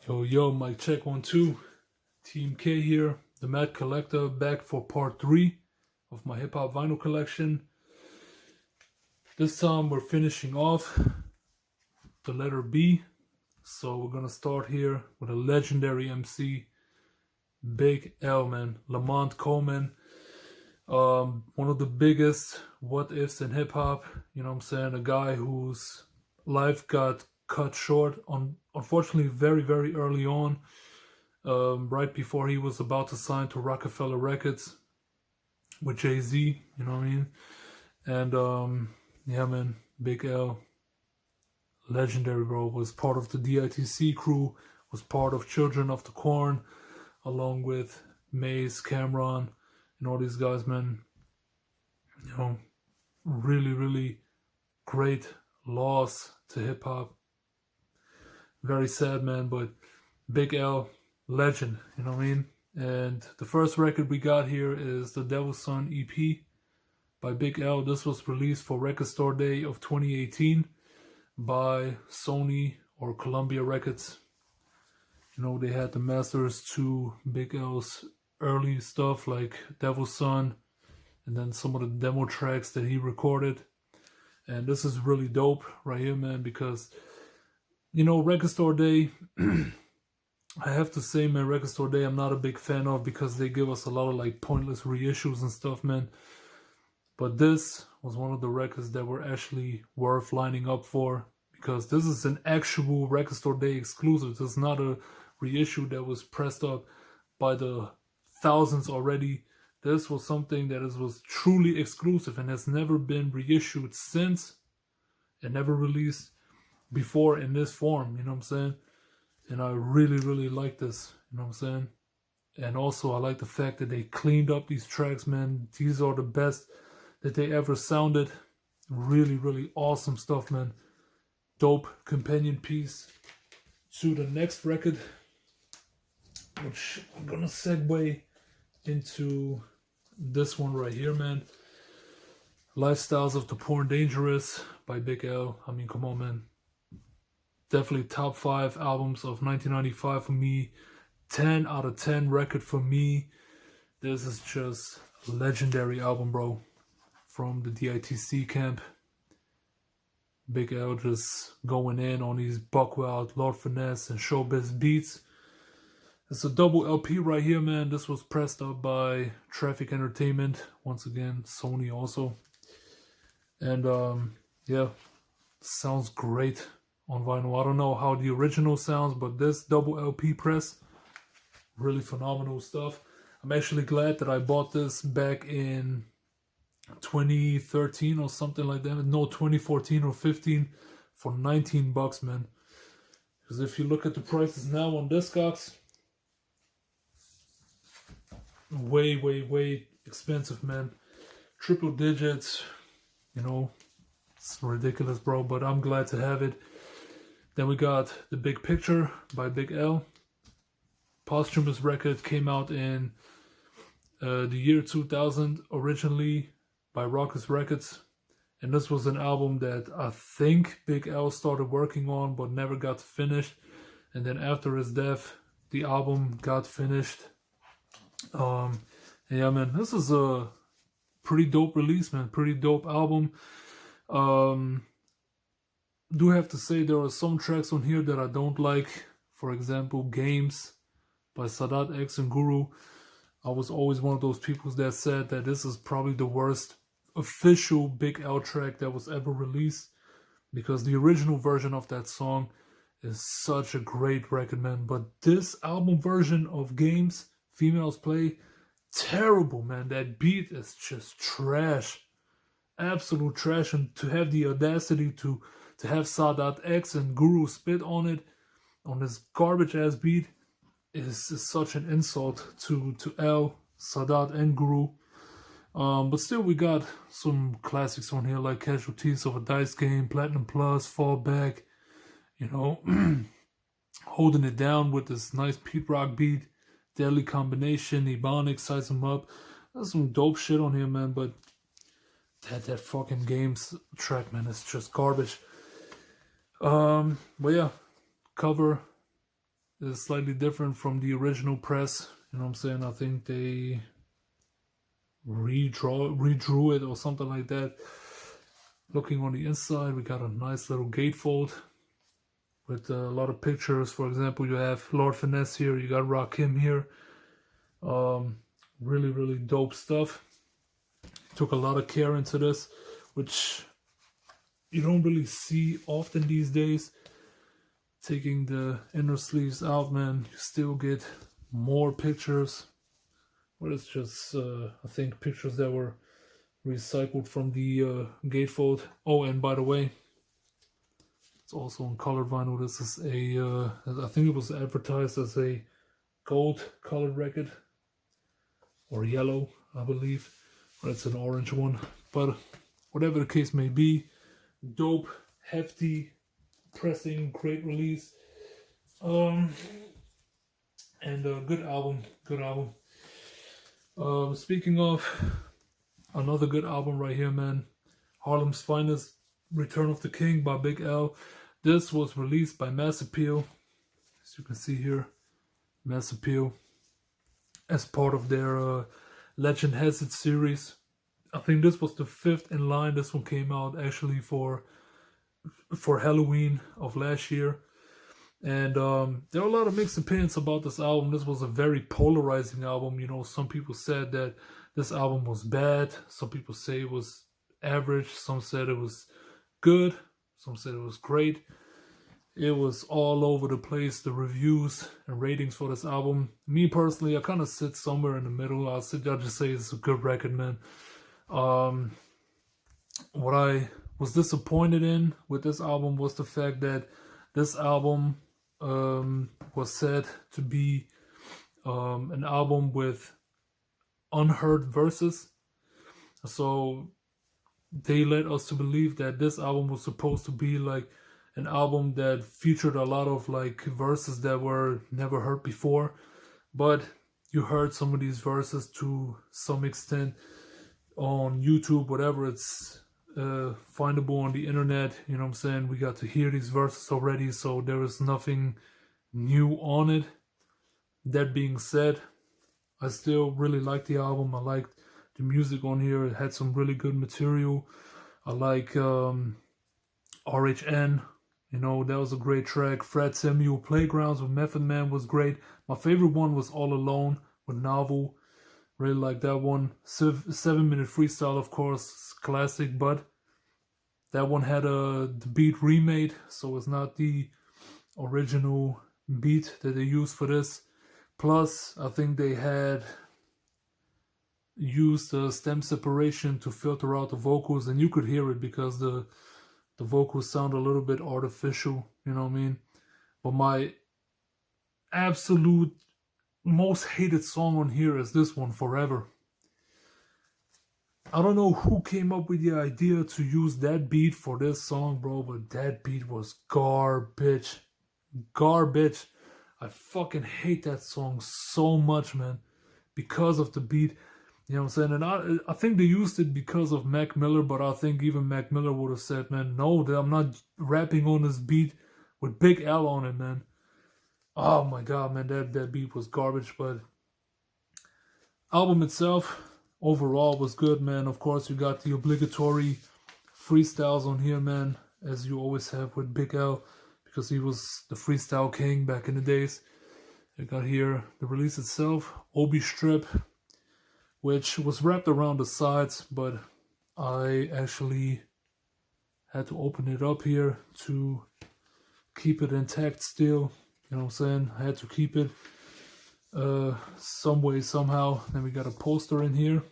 Yo, yo, mic check 1, 2. Team K here, the Mad Collector, back for part 3 of my hip hop vinyl collection. This time we're finishing off the letter B. So we're gonna start here with a legendary MC, Big L, man, Lamont Coleman. One of the biggest what ifs in hip hop, you know what I'm saying? A guy whose life got cut short unfortunately very, very early on, right before he was about to sign to Rockefeller Records with Jay-Z, you know what I mean? And yeah, man, Big L, legendary, bro. Was part of the DITC crew, was part of Children of the Corn, along with Maze, Cameron, and all these guys, man. You know, really, really great loss to hip hop. Very sad, man, but Big L, legend, you know what I mean? And the first record we got here is the Devil's Son EP by Big L. This was released for Record Store Day of 2018 by Sony or Columbia Records. You know, they had the masters to Big L's early stuff like Devil's Son and then some of the demo tracks that he recorded. And this is really dope right here, man, because, you know, Record Store Day, I have to say, man, Record Store Day I'm not a big fan of because they give us a lot of like pointless reissues and stuff, man. But this was one of the records that were actually worth lining up for, because this is an actual Record Store Day exclusive. This is not a reissue that was pressed up by the thousands already. This was something that was truly exclusive and has never been reissued since, and never released before in this form, you know what I'm saying? And I really, really like this, you know what I'm saying? And also I like the fact that they cleaned up these tracks, man. These are the best that they ever sounded. Really, really awesome stuff, man. Dope companion piece to the next record, which I'm gonna segue into this one right here, man. Lifestylez of the Poor and Dangerous by Big L. I mean, come on, man. Definitely top 5 albums of 1995 for me. 10 out of 10 record for me. This is just a legendary album, bro. From the DITC camp. Big L just going in on these Buckwild, Lord Finesse, and Showbiz beats. It's a double LP right here, man. This was pressed up by Traffic Entertainment. Once again, Sony also. And yeah, sounds great on vinyl. I don't know how the original sounds, but this double LP press, really phenomenal stuff. I'm actually glad that I bought this back in 2013 or something like that. No, 2014 or 15 for 19 bucks, man. Because if you look at the prices now on Discogs, way, way, way expensive, man. Triple digits, you know, it's ridiculous, bro, but I'm glad to have it. Then we got The Big Picture by Big L. Posthumous record, came out in the year 2000, originally by Rockers Records. And this was an album that I think Big L started working on but never got finished. And then after his death, the album got finished. Yeah, man, this is a pretty dope release, man. Pretty dope album. Do have to say there are some tracks on here that I don't like. For example, Games by Sadat X and Guru. I was always one of those people that said that this is probably the worst official Big L track that was ever released, because the original version of that song is such a great record, man. But this album version of Games, Females Play, terrible, man. That beat is just trash. Absolute trash. And to have the audacity to have Sadat X and Guru spit on it, on this garbage ass beat, is such an insult to L, Sadat, and Guru. But still, we got some classics on here like Casualties of a Dice Game, Platinum Plus, Fall Back, you know, holding it down with this nice Pete Rock beat, Deadly Combination, Ebonics, Size 'em Up. There's some dope shit on here, man, but that fucking Games track, man, is just garbage. But yeah, cover is slightly different from the original press. You know what I'm saying? I think they redrew it or something like that. Looking on the inside, we got a nice little gatefold with a lot of pictures. For example, you have Lord Finesse here, you got Rakim here. Really, really dope stuff. Took a lot of care into this, which you don't really see often these days. Taking the inner sleeves out, man, you still get more pictures. Well, it's just, I think, pictures that were recycled from the gatefold. Oh, and by the way, it's also on colored vinyl. This is a, I think it was advertised as a gold colored record. Or yellow, I believe. Or it's an orange one. But whatever the case may be, dope, hefty pressing, great release. And a good album. Speaking of another good album right here, man. Harlem's Finest, Return of the King by Big L. This was released by Mass Appeal. As you can see here, Mass Appeal. As part of their Legend Has It series. I think this was the 5th in line. This one came out actually for Halloween of last year. And there are a lot of mixed opinions about this album. This was a very polarizing album. You know, some people said that this album was bad. Some people say it was average. Some said it was good. Some said it was great. It was all over the place, the reviews and ratings for this album. Me personally, I kind of sit somewhere in the middle. I'll just say it's a good record, man. What I was disappointed in with this album was the fact that this album was said to be an album with unheard verses. So they led us to believe that this album was supposed to be like an album that featured a lot of like verses that were never heard before, but you heard some of these verses to some extent on YouTube, whatever, it's findable on the internet. You know what I'm saying? We got to hear these verses already, so there is nothing new on it. That being said, I still really like the album. I liked the music on here. It had some really good material. I like RHN. You know, that was a great track. Fred Samuel Playgrounds with Method Man was great. My favorite one was All Alone with Novel. Really like that one. 7-minute freestyle, of course, classic, but that one had the beat remade, so it's not the original beat that they used for this. Plus, I think they had used stem separation to filter out the vocals, and you could hear it because the vocals sound a little bit artificial, you know what I mean? But my absolute most hated song on here is this one, Forever. I don't know who came up with the idea to use that beat for this song, bro, but that beat was garbage. Garbage. I fucking hate that song so much, man, because of the beat. You know what I'm saying? And I think they used it because of Mac Miller, but I think even Mac Miller would have said, man, no, I'm not rapping on this beat with Big L on it, man. Oh my god, man, that beat was garbage. But album itself, overall, was good, man. Of course, you got the obligatory freestyles on here, man, as you always have with Big L, because he was the freestyle king back in the days. You got here the release itself, Obi Strip, which was wrapped around the sides, but I actually had to open it up here to keep it intact still. You know what I'm saying? I had to keep it some way, somehow. Then we got a poster in here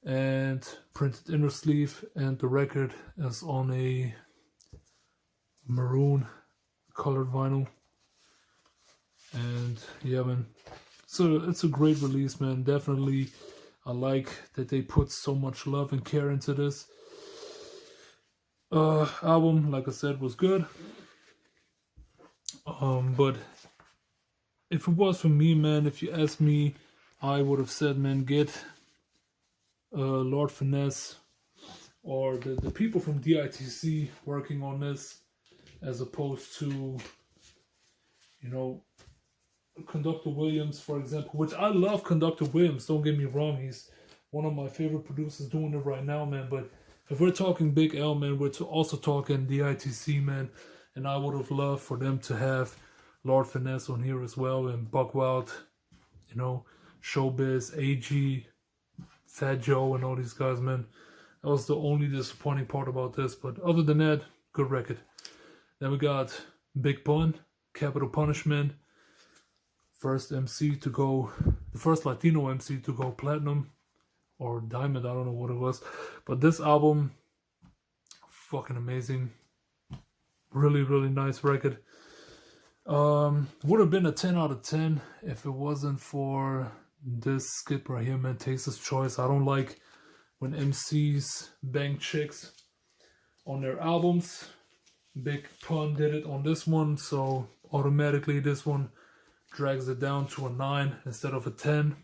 and printed inner sleeve, and the record is on a maroon colored vinyl. And yeah, man, so it's a great release, man. Definitely, I like that they put so much love and care into this album. Like I said, was good. But if it was for me, man, if you ask me, I would have said, man, get Lord Finesse or the people from DITC working on this, as opposed to, You know, Conductor Williams, for example, which I love Conductor Williams, don't get me wrong, he's one of my favorite producers doing it right now, man. But if we're talking Big L, man, we're also talking DITC, man. And I would have loved for them to have Lord Finesse on here as well, and Buck Wild, you know, Showbiz, AG, Fat Joe, and all these guys, man. That was the only disappointing part about this. But other than that, good record. Then we got Big Pun, Capital Punishment. First MC to go, the first Latino MC to go platinum or diamond, I don't know what it was. But this album, fucking amazing. Really, really nice record. Would have been a 10 out of 10 if it wasn't for this skip right here, man. Taster's Choice. I don't like when MCs bang chicks on their albums. Big Pun did it on this one, so automatically this one drags it down to a 9 instead of a 10.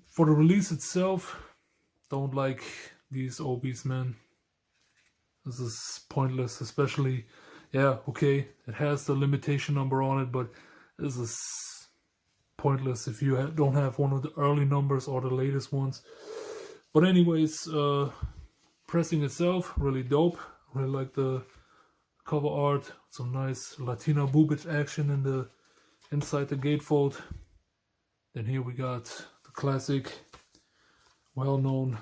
For the release itself, don't like these OBs, man. This is pointless, especially, yeah, okay, it has the limitation number on it, but this is pointless if you don't have one of the early numbers or the latest ones. But anyways, pressing itself, really dope. Really like the cover art, some nice Latina boobage action in the inside the gatefold. Then here we got the classic, well-known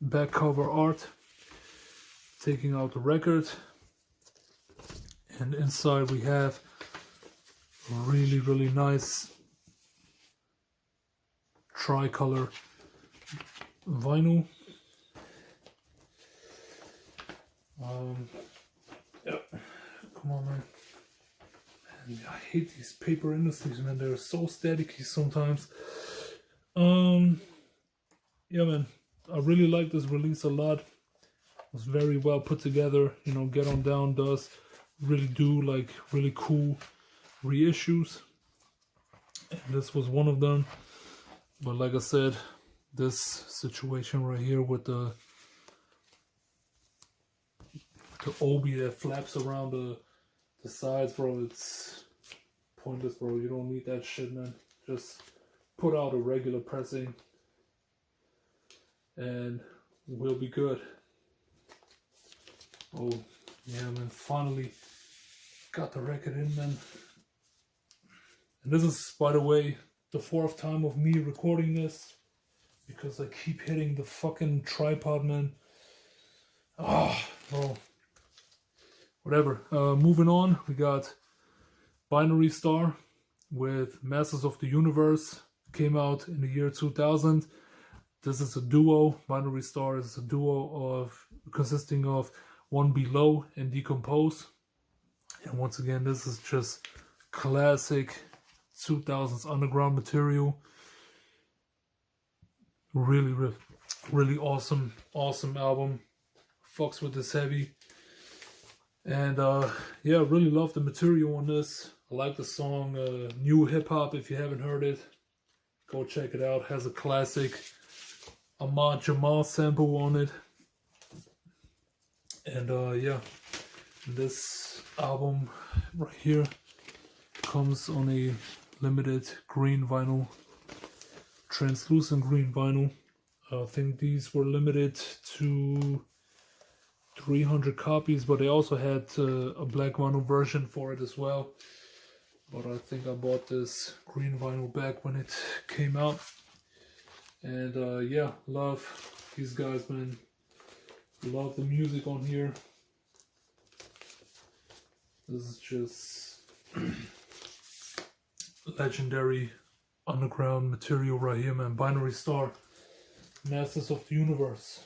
back cover art, taking out the record. And inside we have really, really nice tricolor vinyl. Yeah, come on, man. I hate these paper industries, man. They're so staticky sometimes. Yeah, man. I really like this release a lot. It was very well put together. You know, Get On Down does really do like really cool reissues. And this was one of them. But like I said, this situation right here with the obi that flaps around the sides, bro, it's pointless, bro. You don't need that shit, man. Just put out a regular pressing and we'll be good. Oh yeah, man, finally got the record in, man. And this is, by the way, the 4th time of me recording this because I keep hitting the fucking tripod, man. Ah, bro. Whatever. Moving on, we got Binary Star with Masters of the Universe. Came out in the year 2000. This is a duo. Binary Star is a duo consisting of One Below and Decompose. And once again, this is just classic 2000s underground material. Really, really, really awesome album. Fucks with this heavy. And yeah, really love the material on this. I like the song New Hip Hop. If you haven't heard it, go check it out. Has a classic Ahmad Jamal sample on it. And yeah, this album right here comes on a limited green vinyl, translucent green vinyl. I think these were limited to 300 copies, but they also had a black vinyl version for it as well. But I think I bought this green vinyl back when it came out. And yeah, love these guys, man. Love the music on here. This is just legendary underground material right here, man. Binary Star, Masters of the Universe.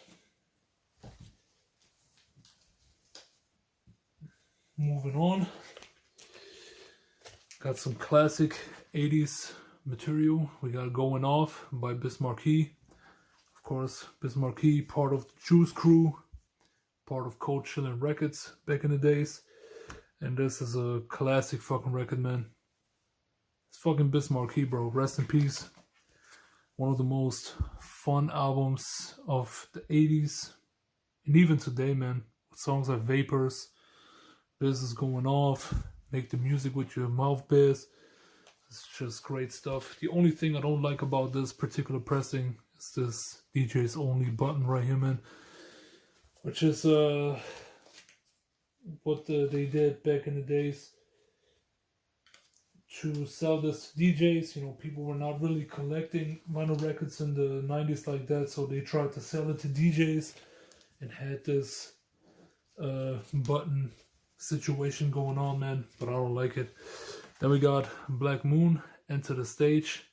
Moving on, got some classic 80s material. We got Goin Off by Biz Markie. Of course, Biz Markie, part of the Juice Crew, part of Cold Chillin' Records back in the days. And this is a classic fucking record, man. It's fucking Biz Markie, bro. Rest in peace. One of the most fun albums of the 80s. And even today, man. With songs like Vapors, Biz is Going Off, make the music with your mouth biz. It's just great stuff. The only thing I don't like about this particular pressing is this DJ's only button right here, man. Which is what they did back in the days to sell this to DJs. You know, people were not really collecting vinyl records in the 90s like that, so they tried to sell it to DJs and had this button situation going on, man, but I don't like it. Then we got Black Moon, Enter the Stage.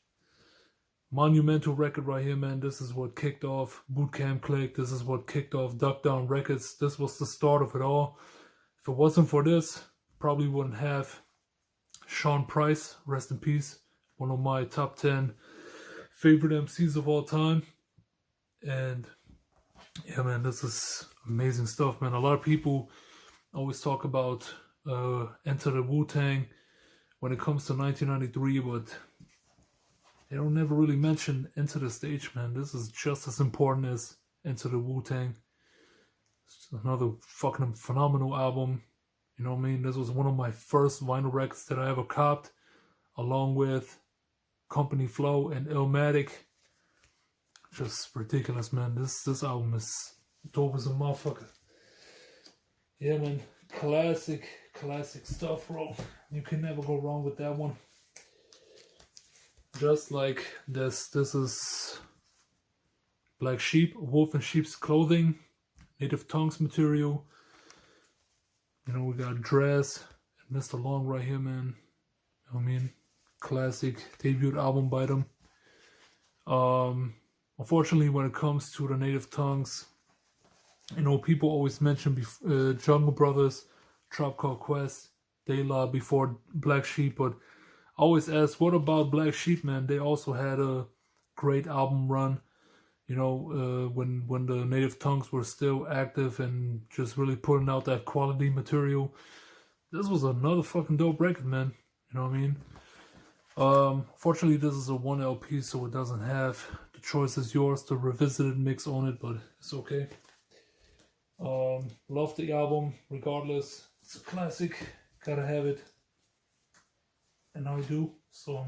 Monumental record right here, man. This is what kicked off Bootcamp Click. This is what kicked off Duck Down Records. This was the start of it all. If it wasn't for this, probably wouldn't have Sean Price, rest in peace, one of my top 10 favorite MCs of all time. And yeah, man, this is amazing stuff, man. A lot of people always talk about Enter the Wu-Tang when it comes to 1993, but they don't never really mention Enter the Stage, man. This is just as important as Enter the Wu-Tang. It's another fucking phenomenal album. You know what I mean? This was one of my first vinyl records that I ever copped, along with Company Flow and Illmatic. Just ridiculous, man. This album is dope as a motherfucker. Yeah, man. Classic stuff, bro. You can never go wrong with that one. Just like this is Black Sheep, Wolf in Sheep's Clothing, Native Tongues material. You know, we got Dress and Mr. Long right here, man. You know what I mean? Classic debut album by them. Unfortunately, when it comes to the Native Tongues, you know, people always mention Jungle Brothers, Tribe Called Quest, De La before Black Sheep, but I always ask, what about Black Sheep, man? They also had a great album run, you know, when the Native Tongues were still active and just really putting out that quality material. This was another fucking dope record, man. You know what I mean? Fortunately, this is a 1 LP, so it doesn't have The Choice Is Yours, the revisited mix on it, but it's okay. Love the album, regardless. It's a classic, gotta have it. And I do, so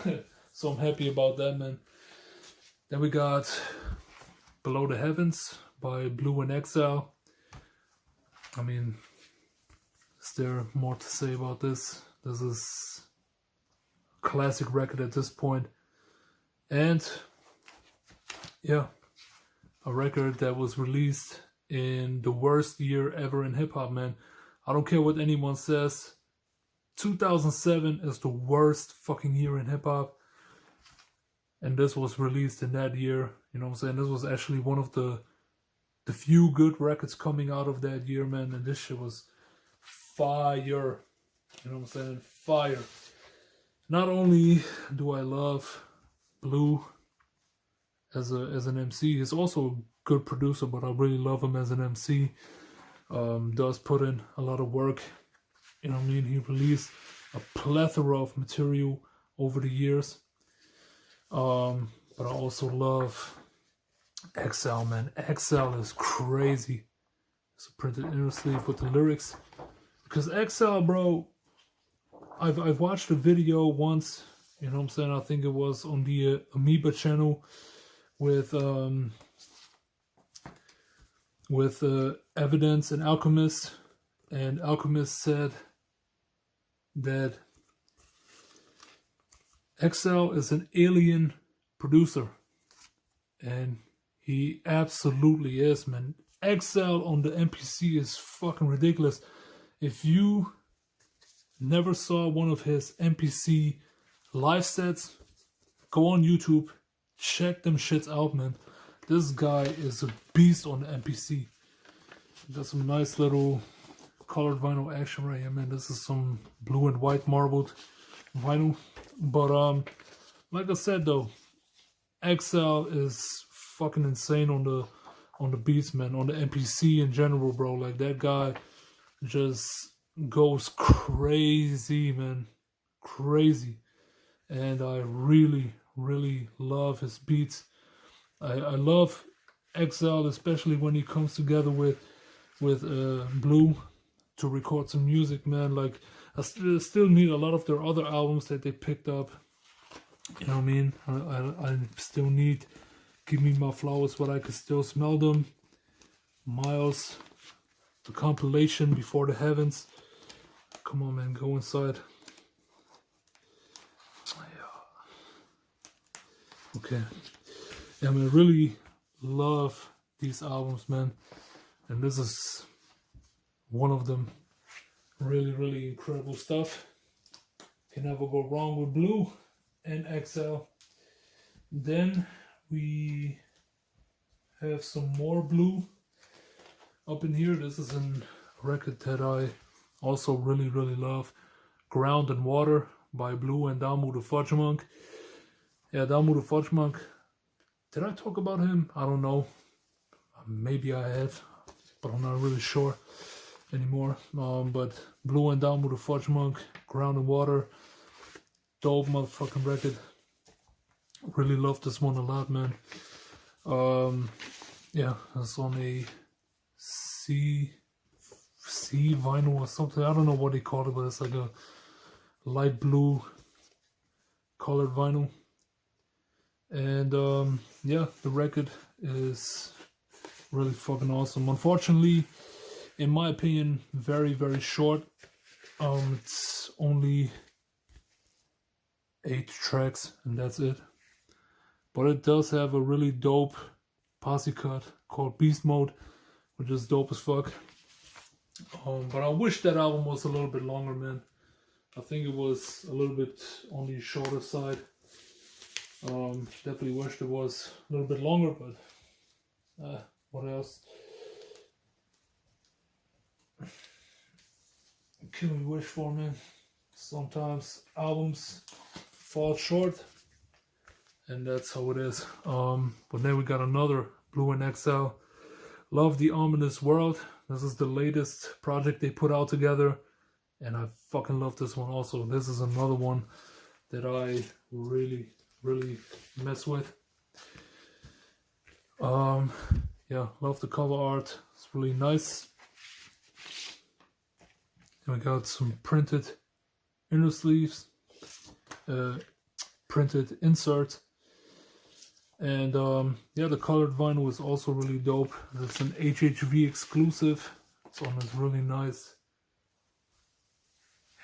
I'm happy about that, man. Then we got Below the Heavens by Blue and Exile. I mean, is there more to say about this? This is a classic record at this point. And yeah, a record that was released in the worst year ever in hip-hop, man. I don't care what anyone says. 2007 is the worst fucking year in hip-hop. And this was released in that year. You know what I'm saying? This was actually one of the few good records coming out of that year, man. And this shit was fire. You know what I'm saying? Fire. Not only do I love Blue as an MC, he's also a good producer, but I really love him as an MC. Does put in a lot of work. You know what I mean? He released a plethora of material over the years. But I also love Exile, man. Exile is crazy. It's a printed inner sleeve with the lyrics. Because Exile, bro, I've watched a video once. You know what I'm saying? I think it was on the Amoeba channel with Evidence and Alchemist. And Alchemist said that Exile is an alien producer, and he absolutely is, man. Exile on the MPC is fucking ridiculous. If you never saw one of his MPC live sets, go on YouTube, check them shits out, man. This guy is a beast on the MPC. Got some nice little colored vinyl action right here, man. This is some blue and white marbled vinyl. But like I said though, Exile is fucking insane on the beats, man. On the MPC in general, bro. Like, that guy just goes crazy, man. Crazy. And I really, really love his beats. I love Exile, especially when he comes together with Blue to record some music, man. Like, I still need a lot of their other albums that they picked up. You know what I mean? I still need Give Me My Flowers, but I can still smell them. Miles, the compilation Before the Heavens. Come on, man, go inside. Okay. Yeah, I mean, I really love these albums, man. And this is one of them. Really, really incredible stuff. Can never go wrong with Blue and Exile. Then we have some more Blue up in here. This is a record that I also really, really love. Ground and Water by Blue and Damu the Fudgemunk. Yeah, Damu the Fudgemunk. Did I talk about him? I don't know. Maybe I have, but I'm not really sure anymore. But Blue and Damu the Fudgemunk, Ground and Water. Dope motherfucking record. Really love this one a lot, man. Yeah, it's on a C vinyl or something. I don't know what they call it, but it's like a light blue colored vinyl. And yeah, the record is really fucking awesome. Unfortunately, in my opinion, very, very short. It's only 8 tracks and that's it. But it does have a really dope posse cut called Beast Mode, which is dope as fuck. But I wish that album was a little bit longer, man. I think it was a little bit on the shorter side. Definitely wished it was a little bit longer, but what else? What can we wish for, man? Sometimes albums fall short, and that's how it is. But then we got another Blue and Exile. Love the Ominous World. This is the latest project they put out together, and I fucking love this one also. This is another one that I really, really mess with. Yeah, love the cover art. It's really nice. And we got some printed inner sleeves, printed insert, and yeah, the colored vinyl is also really dope. It's an HHV exclusive. It's on this really nice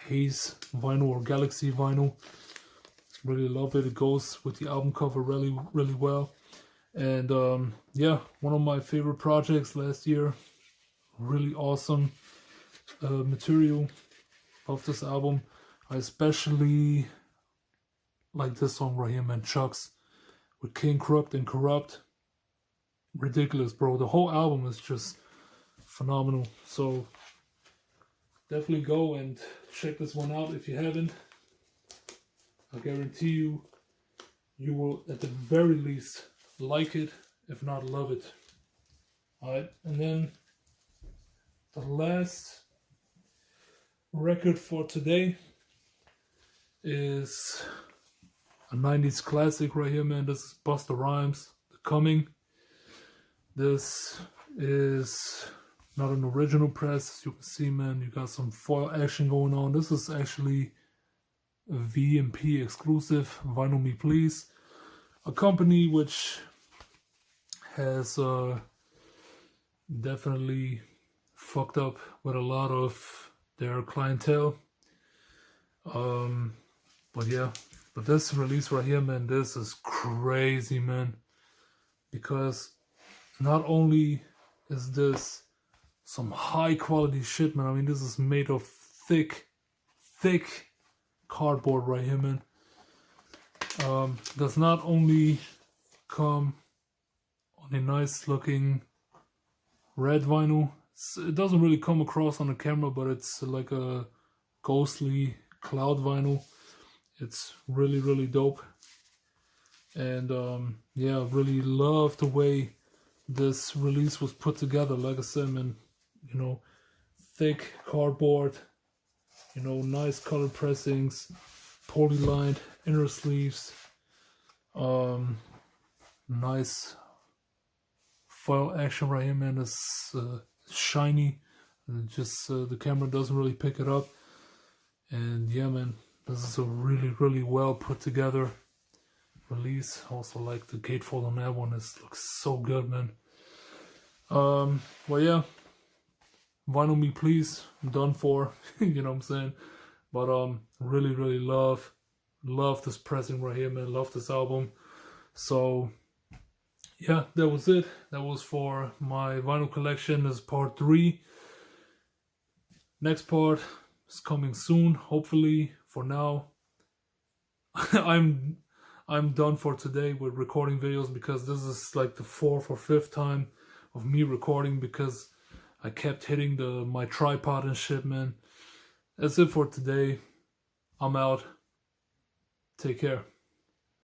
haze vinyl or galaxy vinyl. Really love it. It goes with the album cover really, really well. And yeah, one of my favorite projects last year. Really awesome material. Love this album. I especially like this song right here, man. Chucks with King Corrupt and Corrupt. Ridiculous, bro. The whole album is just phenomenal. So definitely go and check this one out if you haven't. I guarantee you, you will at the very least like it, if not love it. Alright, and then the last record for today is a 90s classic right here, man. This is Busta Rhymes, The Coming. This is not an original press, as you can see, man. You got some foil action going on. This is actually a VMP exclusive, Vinyl Me Please. A company which has definitely fucked up with a lot of their clientele. But yeah, but this release right here, man, this is crazy, man. Because not only is this some high quality shit, man. I mean, this is made of thick cardboard right here, man. Does not only come on a nice looking red vinyl. It doesn't really come across on the camera, but it's like a ghostly cloud vinyl. It's really, really dope. And yeah, really love the way this release was put together. Like I said, man, you know, thick cardboard, you know, nice colored pressings, poly-lined inner sleeves, nice foil action right here, man. It's shiny, and just the camera doesn't really pick it up. And yeah, man, this is a really, really well put together release. Also like the gatefold on that one, looks so good, man. Well, yeah, vinyl me please, I'm done for. You know what I'm saying? But really, really love this pressing right here, man. Love this album. So yeah, that was it. That was for my vinyl collection. This is part 3. Next part is coming soon, hopefully. For now, I'm done for today with recording videos, because this is like the 4th or 5th time of me recording, because I kept hitting my tripod and shit, man. That's it for today. I'm out. Take care.